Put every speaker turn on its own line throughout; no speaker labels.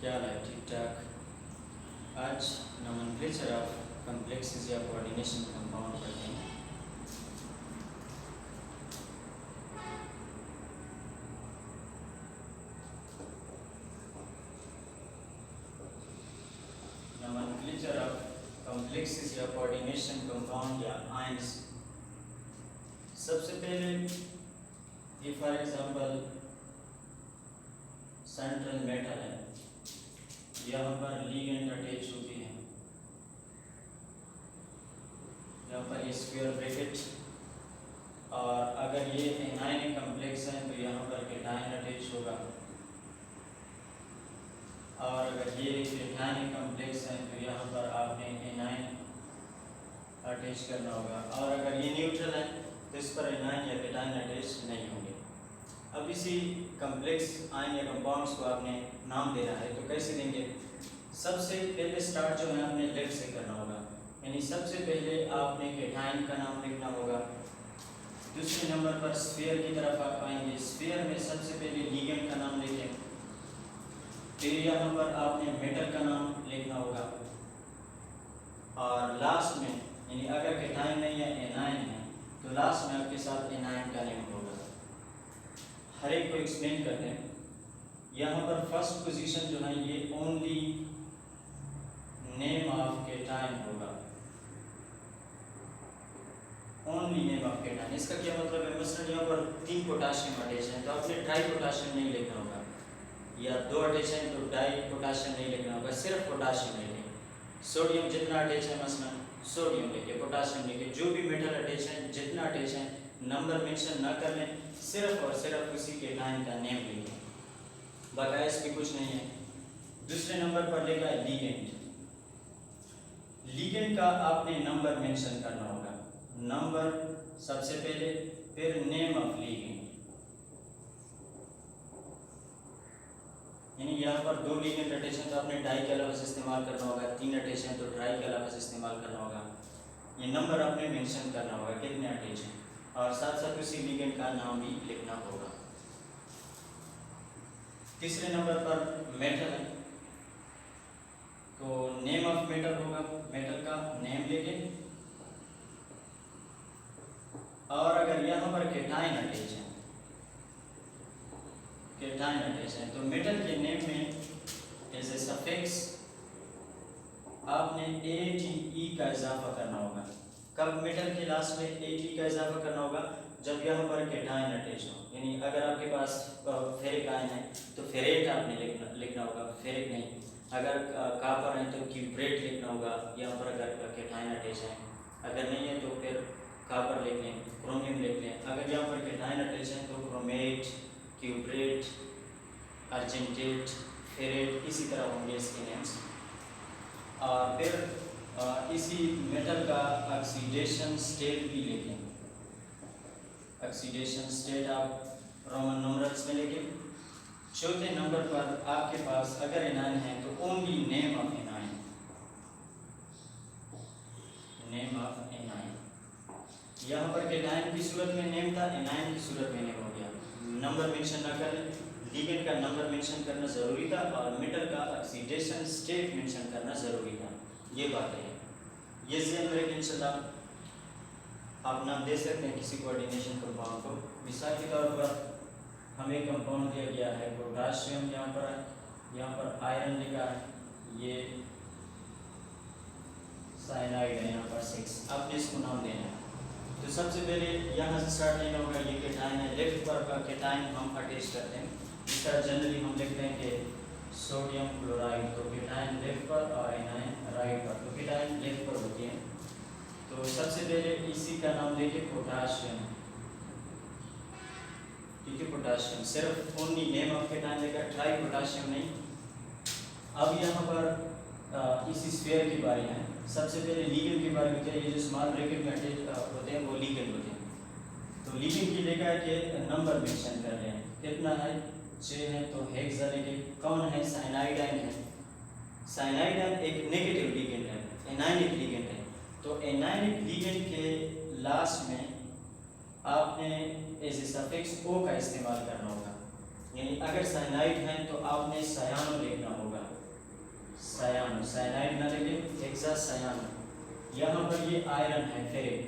क्या हाल है? ठीक ठाक। आज नोमेनक्लेचर ऑफ कॉम्प्लेक्सेस या कोऑर्डिनेशन कंपाउंड पढ़ते हैं। नोमेनक्लेचर ऑफ कॉम्प्लेक्सेस या कोऑर्डिनेशन कंपाउंड या आयंस। सबसे पहले ये फॉर एग्जांपल सेंट्रल मेटल है, यहाँ पर लिगेंड अटैच होती है, यहाँ पर ये स्क्वायर ब्रैकेट, और अगर ये एनायन कॉम्प्लेक्स है तो यहाँ पर कैटायन अटैच होगा, और अगर ये कैटायन कॉम्प्लेक्स है तो यहाँ पर आपने एनायन अटैच करना होगा, और अगर ये न्यूट्रल है तो इस पर एनायन या कैटायन अटैच नहीं होंगे। अब इसी कॉम्प्लेक्स आयन या कंपाउंड्स को आपने नाम देना है तो कैसे देंगे? सबसे पहले स्टार्ट जो है आपने लेफ्ट से करना होगा, यानी सबसे पहले आपने कैटायन का नाम लिखना होगा। दूसरे नंबर पर स्फीयर की तरफ आप आएंगे, स्फीयर में सबसे पहले लिगेंड का नाम लिखें, फिर यहाँ पर आपने मेटल का नाम लिखना होगा, और लास्ट में यानी अगर कैटायन नहीं है एनायन है तो लास्ट में आपके साथ एनायन का नेम होगा। हर एक को एक्सप्लेन करते हैं। यहाँ पर फर्स्ट पोजीशन जो है ये ओनली नेम ऑफ कैटायन होगा, ओनली नेम ऑफ कैटायन। इसका क्या मतलब है? मसलन यहाँ पर 3 पोटाशियम अटैच है तो आपने ट्राई पोटाशियम नहीं लिखना होगा, या 2 अटैच है तो डाई पोटाशियम नहीं लिखना होगा, सिर्फ पोटाशियम लिखें। सोडियम जितना अटैच है मसलन सोडियम लिखे, पोटाशियम लिखे, जो भी मेटल अटैच है जितना अटैच है नंबर मेंशन ना कर लें, सिर्फ और सिर्फ उसी कैटायन का नेम लिखें, बकाया इसमें कुछ नहीं है। दूसरे नंबर पर लिखा है लिगेंड, लिगेंड का आपने नंबर मेंशन करना होगा, नंबर सबसे पहले, फिर नेम ऑफ लिगेंड। यानी यहाँ पर 2 लिगेंड अटैच है तो आपने डाई का लफ्ज़ इस्तेमाल करना होगा, 3 अटैच है तो ट्राई का लफ्ज़ इस्तेमाल करना होगा। ये नंबर आपने मेंशन करना होगा कितने अटैच हैं, और साथ साथ उसी लिगेंड का नाम भी लिखना होगा। तीसरे नंबर पर मेटल है तो नेम ऑफ मेटल होगा, मेटल का नेम लिखें, और अगर यहाँ पर कैटायन अटैच है, कैटायन अटैच है तो मेटल के नेम में एज ए सफिक्स आपने ATE का इजाफा करना होगा। कब मेटल के लास्ट में ATE का इजाफा करना होगा? जब यहाँ पर कैटायन अटैच हो, यानी अगर आपके पास फेरिक आयन है तो फेरेट आपने लिखना होगा, फेरिक नहीं। अगर कापर है तो क्यूप्रेट लिखना होगा, यहाँ पर अगर कैटायन अटैच है, अगर नहीं है तो फिर कापर लिख लें, क्रोमियम लिख लें। अगर यहाँ पर कैटायन अटैच है तो क्रोमेट, क्यूप्रेट, अर्जेंटेट, फेरेट, इसी तरह होंगे इसके नेम्स। और फिर इसी मेटल का ऑक्सीडेशन स्टेट भी लिखें, ऑक्सीडेशन स्टेट आप रोमन न्यूमरल्स में लिखें। चौथे नंबर पर आपके पास अगर एनायन है तो only name of anion, name of anion. यहाँ पर कैटायन की सूरत में नेम था, एनायन की सूरत में नेम हो गया। नंबर मेंशन ना करें, लिगेंड का नंबर मेंशन करना ज़रूरी था, और मेटल का ऑक्सीडेशन स्टेट मेंशन करना ज़रूरी था। ये बातें हैं, ये ज़हन में रखें। इंशाल्लाह आप नाम दे सकते हैं किसी कोऑर्डिनेशन कंपाउंड को। मिसाल के तौर पर हमें कंपाउंड दिया गया है पोटाशियम, यहाँ पर आयरन लिखा है, ये साइनाइड है, यहाँ पर 6, आपने इसको नाम देना है। तो सबसे पहले यहाँ से स्टार्ट लेना होगा, ये कैटायन है, लेफ्ट पर का कैटायन हम अटैच करते हैं। इस तरह जनरली हम लिखते हैं कि सोडियम क्लोराइड, तो कैटायन लेफ्ट पर और एनायन राइट पर, तो कैटायन लेफ्ट पर होती है। तो सबसे पहले इसी का नाम देखिए पोटाशियम, ठीक है, पोटाशियम, सिर्फ ओनली नेम ऑफ कैटायन लेकर, ट्राई पोटाशियम नहीं। अब यहाँ पर इसी स्फीयर की बारी है। सबसे पहले लिगेंड की बारी होती है, ये जो स्मॉल ब्रैकेट में अटैच होते हैं वो लिगेंड होते हैं। तो लिगेंड की लेकर के नंबर मेंशन कर रहे हैं, कितना है? 6 है तो हेक्सा लिखे। कौन है? साइनाइड आयन है। साइनाइड आयन एक नेगेटिव लिगेंड है, एनायनिक लिगेंड है। तो एनायनिक लिगेंड के लास्ट में आपने एज ए सफिक्स O का इस्तेमाल करना होगा। यानी अगर साइनाइड है तो आपने सायानो लिखना होगा, सायानो, साइनाइड ना लिखें, हेक्सासायानो। यहाँ पर ये आयरन है फेरिक,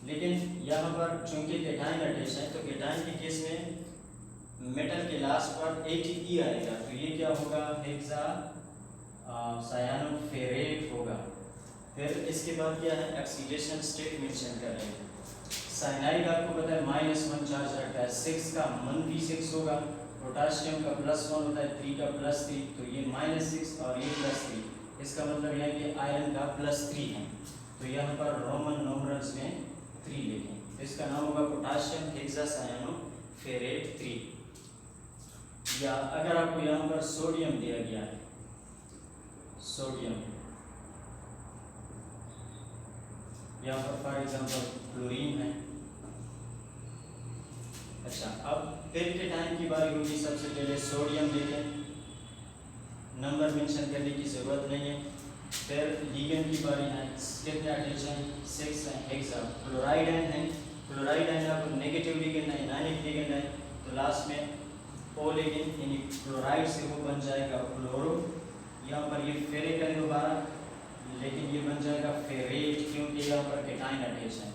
लेकिन यहाँ पर चूंकि केटाइन अटैच है तो केटाइन के केस में मेटल के लास्ट पर ATE आएगा, तो ये क्या होगा, हेक्सा सायानो फेरेट होगा। फिर इसके बाद क्या है, ऑक्सीडेशन स्टेट मेंशन कर रहे हैं। साइनाइड आपको पता है -1 चार्ज रखता है, 6 का -6 होगा, पोटाशियम का +1 होता है, 3 का +3, तो ये -6 और ये +3, इसका मतलब है कि आयरन का +3 है, तो यहाँ पर रोमन नंबर्स में 3 लिखें, इसका नाम होगा पोटाशियम हेक्सासायानो फेरेट 3। या अगर आपको यहाँ पर सोडियम दिया गया है, सोडियम, यहाँ पर फॉर एग्जांपल क्लोरीन है। अच्छा, अब फिर के टाइम की बारी होगी, सबसे पहले सोडियम लेंगे, नंबर मेंशन करने की ज़रूरत नहीं है। फिर लिगेंड की बारी है, कितने एटॉम 6 है, हेक्सा। क्लोराइड है, क्लोराइड है आपको नेगेटिव लिगेंड है, एनायनिक लिगेंड है, तो लास्ट में ओ लिगेंड, यानी क्लोराइड से वो बन जाएगा फ्लोरो। यहाँ पर ये फेरिक है दोबारा, लेकिन ये बन जाएगा फेरेट, क्योंकि यहाँ पर केटाइन अटैच है,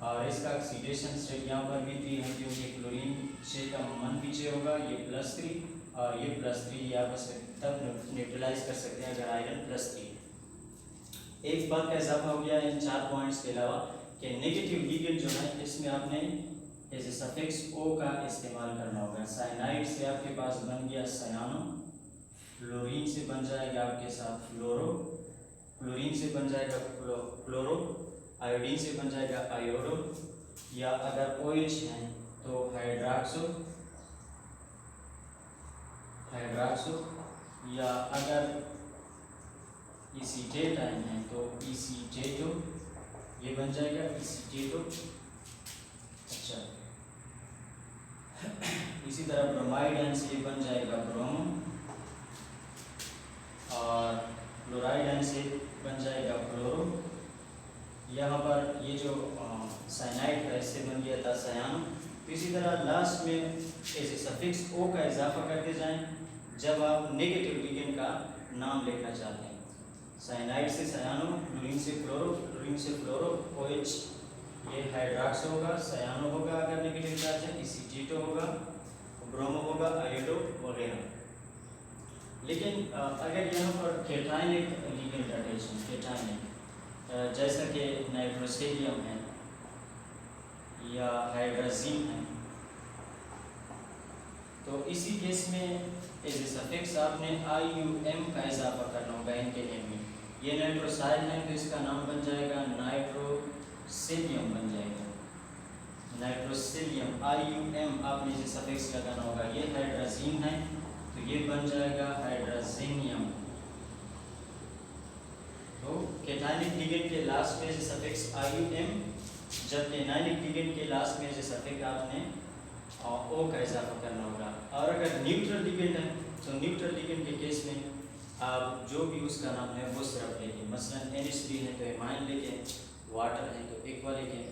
और इसका ऑक्सीडेशन स्टेट यहाँ पर भी 3 है, क्योंकि क्लोरीन से का मन पीछे होगा, ये +3 और ये +3, ये आपस में तब न्यूट्रलाइज कर सकते हैं अगर आयरन +3। एक बात का इजाफा हो गया इन 4 पॉइंट्स के अलावा कि नेगेटिव लिगेंड जो है इसमें आपने एज ए सफिक्स ओ का इस्तेमाल करना होगा। साइनाइड से आपके पास बन गया सयानो, फ्लोरीन से बन जाएगा आपके साथ फ्लोरो, क्लोरीन से बन जाएगा क्लोरो, आयोडीन से बन जाएगा आयोडो, या अगर OH है तो हाइड्रोक्सो, या अगर एसीटेट आयन है तो एसीटेटो, ये बन जाएगा एसीटेटो। अच्छा, इसी तरह ब्रोमाइड आयन से ये बन जाएगा ब्रोमो, और क्लोराइड आयन से बन जाएगा क्लोरो। यहाँ पर ये जो साइनाइड है इससे बन गया था सयानो। इसी तरह लास्ट में ऐसे सफिक्स ओ का इजाफा करते जाएं जब आप नेगेटिव लिगेंड का नाम लिखना चाहते हैं। साइनाइड से सयानो, क्लोरीन से क्लोरो, क्लोरीन से फ्लोरो, OH ये हाइड्रोक्सो होगा, सयानो होगा अगर नेगेटिव चार्ज है, एसीटेटो होगा, ब्रोमो होगा, आयोडो वगैरह। लेकिन अगर यहाँ पर केटाइनिक लिगेंड अटैच है, केटाइनिक जैसा कि नाइट्रोसेलियम है या हाइड्राजीन है, तो इसी केस में एज ए सफिक्स आपने IUM का इजाफा करना होगा इनके नेम में। ये नाइट्रोसाइल है तो इसका नाम बन जाएगा नाइट्रोसेलियम बन जाएगा, नाइट्रोसेलियम, IUM आपने इसे सफिक्स लगाना होगा। ये हाइड्राजीन है तो ये बन जाएगा हाइड्राजीनियम। तो केटाइनिक लिगेंड के लास्ट में सफिक्स IUM, जबकि एनायनिक लिगेंड के लास्ट में सफिक्स आपने O का इजाफा करना होगा। और अगर न्यूट्रल लिगेंड है तो न्यूट्रल लिगेंड के केस में आप जो भी उसका नाम है वो सिर्फ लेंगे, मसलन NH3 है तो एमाइन लेंगे, वाटर है तो एक्वा लेंगे,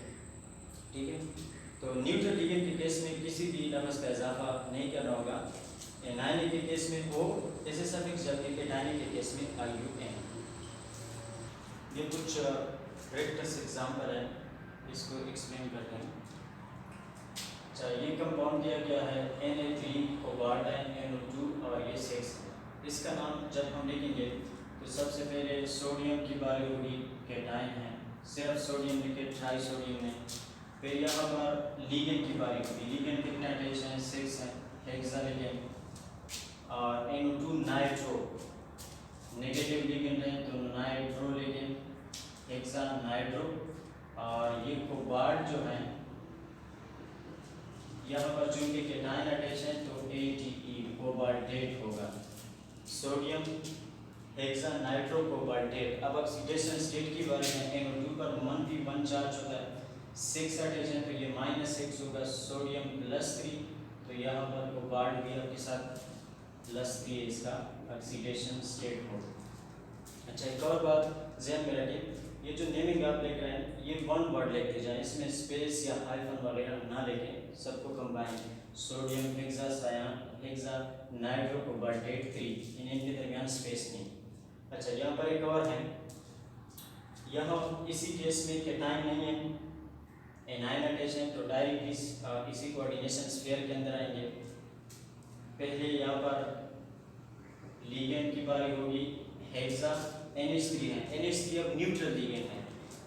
ठीक है। तो न्यूट्रल लिगेंड के केस में किसी भी लफ्ज़ का इजाफा नहीं करना होगा। एनायनिक के केस में O ऐसे सफिक्स, जबकि केटाइनिक के केस में IUM। ये कुछ प्रैक्टिस एग्जाम्पल है, इसको एक्सप्लेन करते हैं। अच्छा, ये कंपाउंड दिया गया है Na3 कोबाल्ट है, NO2 और ये 6 है। इसका नाम जब हम लिखेंगे तो सबसे पहले सोडियम की बारी होगी, केटाइन है, सिर्फ सोडियम लिखे ट्राइसोडियम में। फिर यहाँ पर लिगेंड की बारी होगी, लिगेंड कितने अटैच हैं, 6 हैं, हेक्सा लिगेंड, और NO2 नाइट्रो, नेगेटिव लिगेंड है तो नाइट्रो लिगेंड, हेक्सा नाइट्रो, और ये कोबाल्ट जो है यहाँ पर चूंकि केटाइन अटैच है तो ATE कोबाल्टेट होगा, सोडियम हेक्सा नाइट्रो कोबाल्टेट। अब ऑक्सीडेशन स्टेट की बारे में, NO2 पर -1 चार्ज होता है, 6 अटैच है तो ये -6 होगा, सोडियम +3, तो यहाँ पर कोबाल्ट भी आपके साथ +3 इसका ऑक्सीडेशन स्टेट होगा। अच्छा, एक और बात ध्यान में रखिए, ये जो नेमिंग आप लिख रहे हैं ये वन वर्ड लिखते जाएं, इसमें स्पेस या हाइफन वगैरह ना लिखें, सबको कंबाइन, सोडियम हेक्सा नाइट्रोकोबाल्टेट 3, इनके दरमियान स्पेस नहीं। अच्छा, यहाँ पर एक और है, यहाँ इसी केस में कैटाइन नहीं है, एनाइन अटैच है, तो डायरेक्टली इसी कोऑर्डिनेशन स्फीयर के अंदर आएंगे। पहले यहाँ पर लीगेंड की बारी होगी, हेक्सा NH3 है, NH3 अब न्यूट्रल लीगेंड है।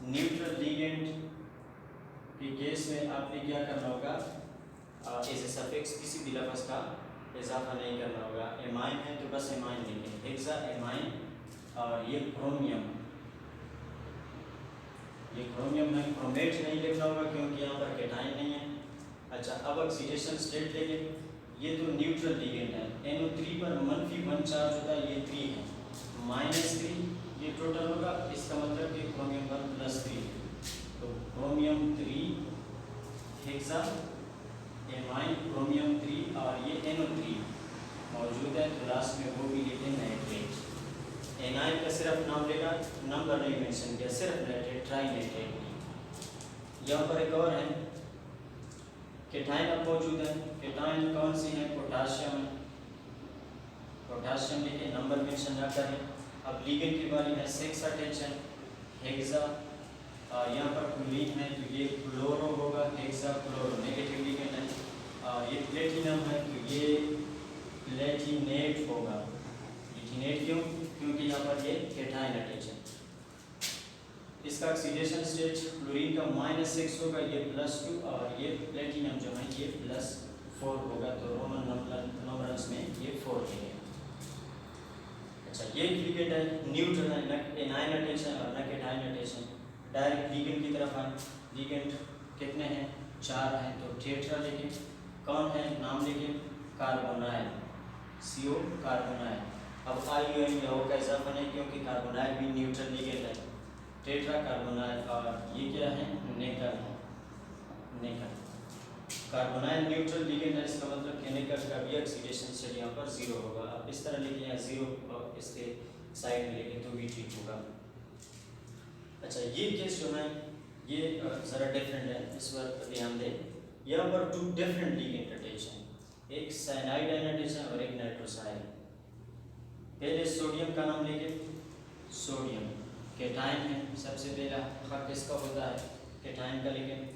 न्यूट्रल लीगेंड के केस में आपने क्या करना होगा, एज सफिक्स किसी भी लफ्ज़ का इजाफा नहीं करना होगा। एमाइन है तो बस एमाइन लिखें, हेक्सा एमाइन। और ये क्रोमियम, ये क्रोमियम है, क्रोमेट नहीं लिखना होगा क्योंकि यहाँ पर कैटाइन नहीं है। अच्छा, अब ऑक्सीडेशन स्टेट लेंगे, ये तो न्यूट्रल लिगेंड है, NO3 पर -1 चार्ज होता है, ये 3 है, -3 ये टोटल होगा, इसका मतलब कि क्रोमियम 1 + 3, तो क्रोमियम 3 हेक्सा एमाइन क्रोमियम 3 और ये NO3 मौजूद है, तो लास्ट में वो भी लिखें नाइट्रेट। एनाइन का सिर्फ नाम लेगा, नंबर नहीं मेंशन किया, सिर्फ नाइट्रेट, ट्राई नाइट्रेट। यहाँ पर एक और है, कैटाइन अब मौजूद है, कैटाइन कौन सी है, पोटाशियम, पोटाशियम लिखे, नंबर मेंशन ना करें। अब लीगेंड की बारी है, 6 अटैच है, हेक्सा, और यहाँ पर क्लोरीन है तो ये क्लोरो होगा, हेक्सा क्लोरो नेगेटिव लीगेंड है, और ये प्लेटिनम है तो ये प्लेटिनेट होगा। प्लेटिनेट क्यों, क्योंकि यहाँ पर ये कैटाइन अटैच है। इसका ऑक्सीडेशन स्टेट क्लोरीन का -6 होगा, ये +2, और ये प्लेटिनम जो है ये +4 होगा, तो रोमन नंबर्स में ये 4 है। अच्छा, ये लिगेंड है, न्यूट्रल है, न एनाइन अटैच है और न कैटाइन अटैच है। डायरेक्ट लिगेंड की तरफ आए, लिगेंड कितने हैं, 4 हैं, तो टेट्रा लिखें, कौन है नाम लिखें, कार्बोनाइल, CO कार्बोनाइल। अब IUN या O का इजाफा नहीं क्योंकि कार्बोनाइल भी न्यूट्रल लिगेंड है, टेट्रा कार्बोनाइल। और ये क्या है, निकल है, निकल कार्बोनाइल न्यूट्रल लिगेंड है, इसका मतलब कि निकल का भी ऑक्सीडेशन स्टेट यहाँ पर 0 होगा। अब इस तरह लिखें, यहाँ 0 और इसके साइड में लिखें तो भी ठीक होगा। अच्छा, ये केस जो है ये ज़रा डिफरेंट है, इस पर ध्यान दें। यहाँ पर 2 डिफरेंट लिगेंड अटैच हैं, एक साइनाइड अटैच है और एक नाइट्रोसाइल। पहले सोडियम का नाम लेंगे, सोडियम कैटाइन है, सबसे पहला हक इसका होता है कैटाइन का लिगेंड।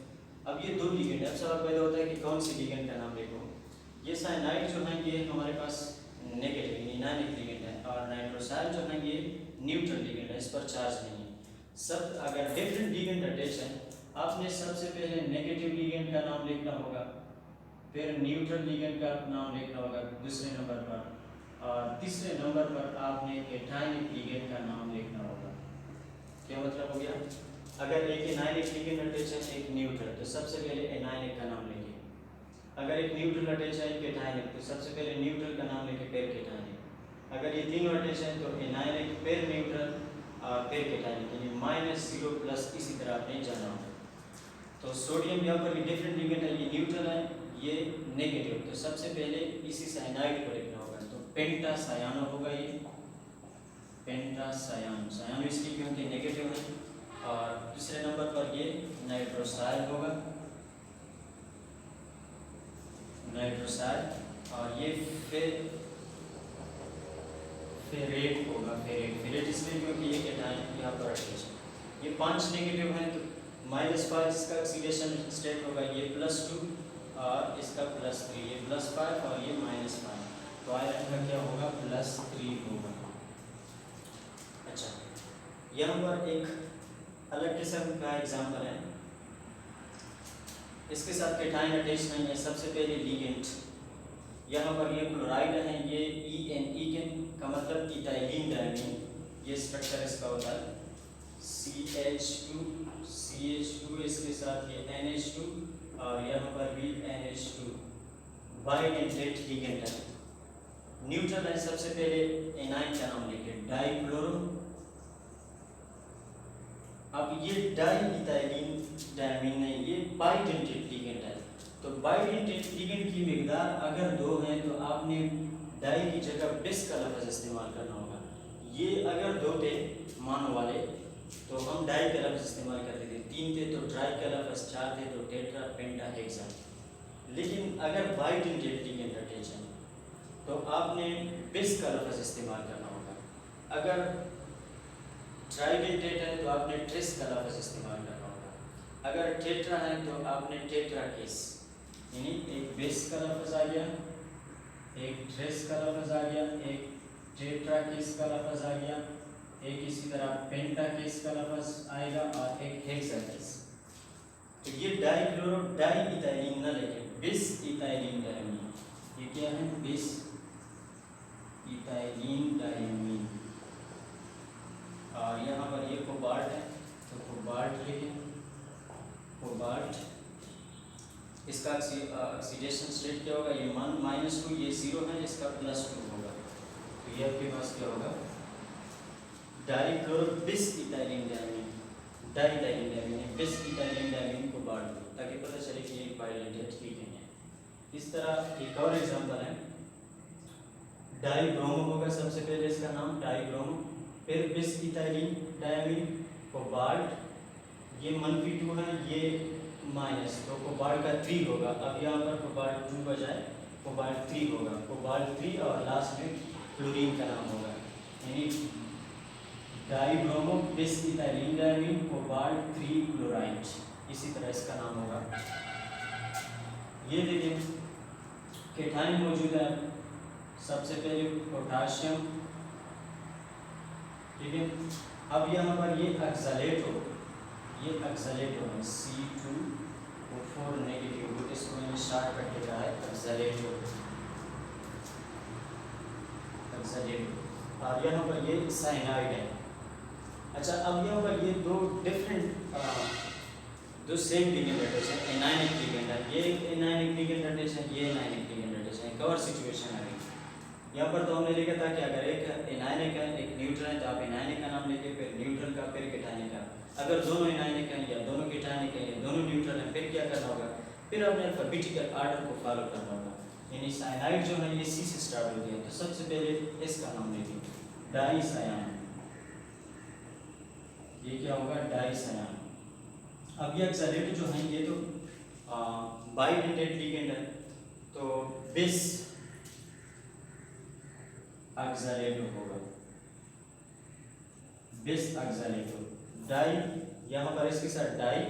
अब ये 2 लिगेंड है, अब सवाल पैदा होता है कि कौन सी लिगेंड का नाम लिखो। ये साइनाइड जो है ये हमारे पास नेगेटिव यानी लिगेंड है, और नाइट्रोसाइल जो है ये न्यूट्रल लिगेंड है, इस पर चार्ज नहीं है। सब अगर डिफरेंट लिगेंड अटैच है, आपने सबसे पहले नेगेटिव लिगेंड का नाम लिखना होगा, फिर न्यूट्रल लिगेंड का नाम लिखना होगा दूसरे नंबर पर, और तीसरे नंबर पर आपने कैटाइनिक लिगेंड का नाम लिखना होगा। क्या मतलब हो गया, अगर एक एनाइनिक लिगेंड अटैच है एक न्यूट्रल, तो सबसे पहले एनाइनिक का नाम लिखिए। अगर एक न्यूट्रल अटैच है कैटाइनिक, तो सबसे पहले न्यूट्रल का नाम लिखिए फिर कैटाइनिक। अगर ये तीनों अटैच हैं तो एनाइनिक फिर न्यूट्रल और फिर कैटाइनिक, यानी -0 इसी तरह आपने जाना होगा। तो सोडियम यहाँ पर डिफरेंट लिगेंड है, ये न्यूट्रल है ये नेगेटिव, तो सबसे पहले इसी साइनाइड को लिखना होगा, तो पेंटासायानो होगा ये, पेंटासायानो, सायानो इसलिए क्योंकि नेगेटिव है। और दूसरे नंबर पर ये नाइट्रोसाइल होगा, नाइट्रोसाइल, और ये फेरेट होगा, फेरेट इसलिए क्योंकि ये कैटाइन यहाँ पर अटैच है। ये 5 नेगेटिव हैं तो -5 इसका ऑक्सीडेशन स्टेट होगा, ये +2 और इसका +3, ये +5 और ये -5, तो आयरन का क्या होगा, +3 होगा। अच्छा, यहाँ पर एक अलग किस्म का एग्जाम्पल है, इसके साथ कैटाइन अटैच नहीं है। सबसे पहले लिगेंड, यहाँ पर ये क्लोराइड है, ये EN का मतलब इथाइलिन डायमीन, ये स्ट्रक्चर इसका होता है, CH2 इसके साथ ये NH2 और यहाँ पर भी NH2, बाइडेंटेट लिगेंड है। न्यूट्रल है, सबसे पहले एनाइन का नाम लिखिए, डाइक्लोरो। अब ये डाइइथाइलिन डायमीन नहीं, ये बाइडेंटेट लिगेंड है, तो बाइडेंटेट लिगेंड की मिकदार अगर 2 हैं तो आपने डाई की जगह बिस का लफ्ज़ इस्तेमाल करना होगा। ये अगर 2 थे मानो वाले तो हम डाई का लफ्ज़ इस्तेमाल करते थे, 3 थे तो ट्राई का लफ्ज़, 4 थे तो टेट्रा पेंटा हेक्सा। लेकिन अगर बाइडेंटेट लिगेंड अटैच है तो आपने बिस का लफ्ज़ इस्तेमाल करना होगा। अगर ट्राइडेंटेट है तो आपने ट्रिस का लफ्ज़ इस्तेमाल करना होगा। अगर टेट्रा है तो आपने टेट्रा किस, यानी एक बिस का लफ्ज़ आ गया, एक ट्रिस का लफ्ज़ आ गया, एक टेट्रा किस का लफ्ज़ आ गया, एक इसी तरह पेंटा किस का लफ्ज़ आएगा और एक हेक्सा किस। तो ये डाइक्लोरो डाई इथाइलिन ना लेके बिस इथाइलिन डायमीन, ये क्या है, बिस इथाइलिन डायमीन। और यहाँ पर ये कोबाल्ट है तो कोबाल्ट लेके कोबाल्ट, इसका ऑक्सीडेशन स्टेट क्या होगा, ये -2, ये 0 है, इसका +2 होगा। तो ये आपके पास क्या होगा, डाइक्लोरो बिस इथाइलिन डायमीन, डाइथाइलिन डायमीन, बिस इथाइलिन डायमीन कोबाल्ट, ताकि पता चले कि एक बाइडेंटेट लिगेंड है। इस तरह एक और एग्जांपल है, डाइब्रोमो होगा सबसे पहले इसका नाम डाइब्रोमो, फिर बिस इथाइलिन डायमीन कोबाल्ट, ये -2 है, ये माइनस, तो कोबाल्ट का 3 होगा। अब यहाँ पर कोबाल्ट 2 बजाय कोबाल्ट 3 होगा, कोबाल्ट 3 और लास्ट में क्लोरीन का नाम होगा, यानी डाइब्रोमो बिस इथाइलिन डायमीन कोबाल्ट 3 क्लोराइड, इसी तरह इसका नाम होगा। ये देखिए केटाइन मौजूद है, सबसे पहले पोटाशियम, ठीक है। अब यहाँ पर ये ऑक्सलेटो, ये ऑक्सलेटो है C2O4 नेगेटिव, इसको मैंने शार्ट कट लिखा है ऑक्सलेटो, ऑक्सलेटो। और यहाँ पर ये साइनाइड है। अच्छा, अब यहाँ पर ये दो डिफरेंट दो सेम लिगेंड अटैच है, एनायनिक लिगेंड है, ये एनायनिक लिगेंड अटैच है, ये एनायनिक लिगेंड अटैच है। कवर सिचुएशन है यहाँ पर, तो हमने लिखा था कि अगर एक एनायनिक है एक न्यूट्रल है तो आप एनायनिक का नाम लेके फिर न्यूट्रल का फिर केटायनिक का। अगर दोनों एनायनिक हैं या दोनों केटायनिक हैं या दोनों न्यूट्रल हैं, फिर क्या करना होगा, फिर अपने अल्फाबेटिकल आर्डर को फॉलो करना होगा। यानी साइनाइड जो है ये C से स्टार्ट होती है, तो सबसे पहले इसका नाम लेंगे डाइसायान, ये क्या होगा, डाइसायान। अब ये ऑक्सलेटो जो है ये तो बाइडेंटेट लिगेंड है, तो बिस ऑक्सलेटो होगा, बिस ऑक्सलेटो। डाई यहाँ पर इसके साथ डाई,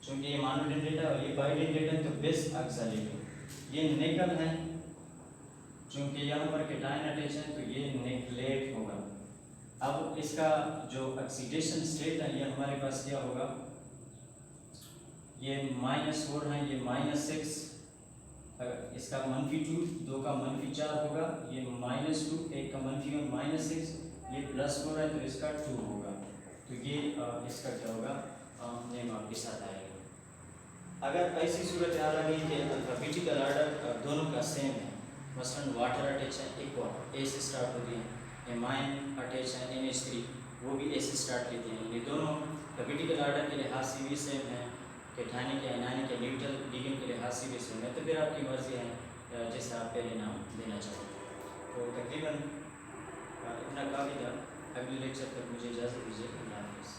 चूंकि ये मोनोडेंटेट है और ये बाइडेंटेट है, तो बिस ऑक्सलेटो। ये निकल है, चूंकि यहाँ पर केटायन अटैच है तो ये निकलेट होगा। अब इसका जो ऑक्सीडेशन स्टेट है ये हमारे पास क्या होगा, ये -4 है, ये -6, इसका -2, 2 का -4 होगा, ये -2, 1 का -1 -6, ये +4 है तो इसका 2 होगा। तो ये इसका क्या होगा, नेम आपके साथ आएगा। अगर ऐसी सूरत हाल आ गई कि अल्फाबेटिकल आर्डर दोनों का सेम है, मसलन वाटर अटैच है, इक्वा ए से स्टार्ट होती है, एमाइन अटैच है NH3, वो भी ए से स्टार्ट लेते हैं, ये दोनों अल्फाबेटिकल आर्डर के लिहाज से भी सेम है, केटायनिक या एनायनिक या न्यूट्रल लिगेंड के लिहाज से भी सेम है, तो फिर आपकी मर्जी है जैसे आप पहले नाम देना चाहो। तो तकरीबन इतना काफ़ी था। अगले लेक्चर तक मुझे इजाज़त दीजिए। अल्लाह हाफ़िज़।